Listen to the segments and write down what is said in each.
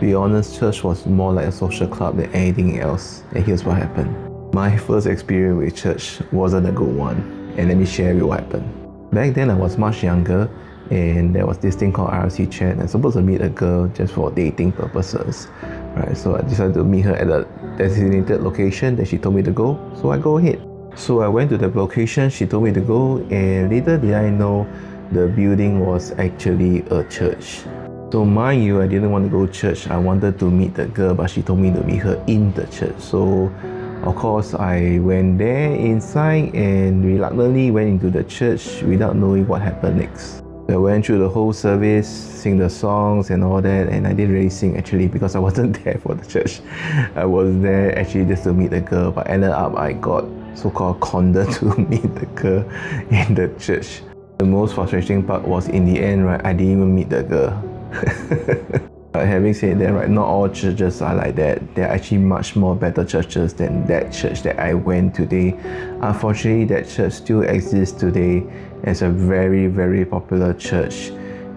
be honest, church was more like a social club than anything else. And here's what happened. My first experience with church wasn't a good one. And let me share you what happened. Back then I was much younger, and there was this thing called RLC chat. I'm supposed to meet a girl just for dating purposes. Right, so I decided to meet her at a designated location that she told me to go, so I go ahead. So I went to the location she told me to go, and later did I know the building was actually a church. So mind you, I didn't want to go to church. I wanted to meet the girl, but she told me to meet her in the church. So of course I went there inside and reluctantly went into the church without knowing what happened next. I went through the whole service, sing the songs and all that, and I didn't really sing actually because I wasn't there for the church. I was there actually just to meet the girl, but ended up I got so-called conned to meet the girl in the church. The most frustrating part was in the end, right, I didn't even meet the girl. But having said that, right, not all churches are like that. There are actually much more better churches than that church that I went today. Unfortunately, that church still exists today as a very, very popular church,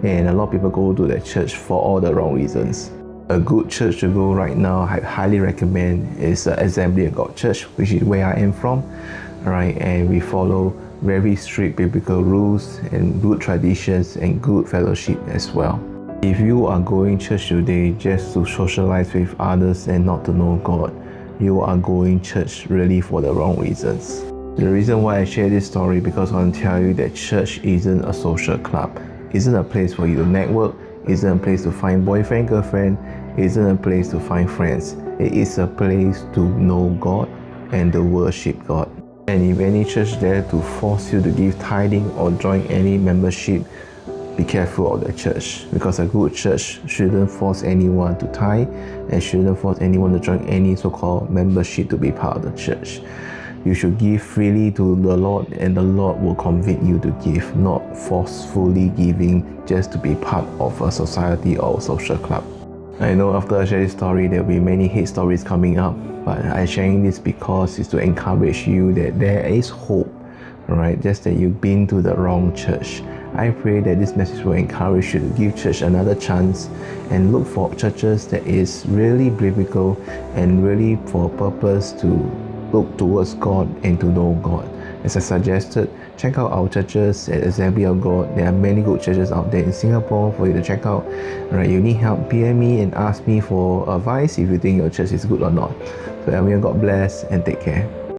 and a lot of people go to that church for all the wrong reasons. A good church to go right now, I highly recommend, is Assembly of God Church, which is where I am from. Alright, and we follow very strict biblical rules and good traditions and good fellowship as well. If you are going church today just to socialize with others and not to know God, you are going church really for the wrong reasons. The reason why I share this story because I want to tell you that church isn't a social club. Isn't a place for you to network, isn't a place to find boyfriend, girlfriend, isn't a place to find friends. It is a place to know God and to worship God. And if any church dare to force you to give tithing or join any membership, be careful of the church, because a good church shouldn't force anyone to tithe and shouldn't force anyone to join any so-called membership to be part of the church. You should give freely to the Lord, and the Lord will convict you to give, not forcefully giving just to be part of a society or a social club. I know after I share this story, there will be many hate stories coming up, but I'm sharing this because it's to encourage you that there is hope, right? Just that you've been to the wrong church. I pray that this message will encourage you to give church another chance and look for churches that is really biblical and really for a purpose to look towards God and to know God. As I suggested, check out our churches at Assembly of God. There are many good churches out there in Singapore for you to check out. Alright, you need help, PM me and ask me for advice if you think your church is good or not. So everyone, God bless and take care.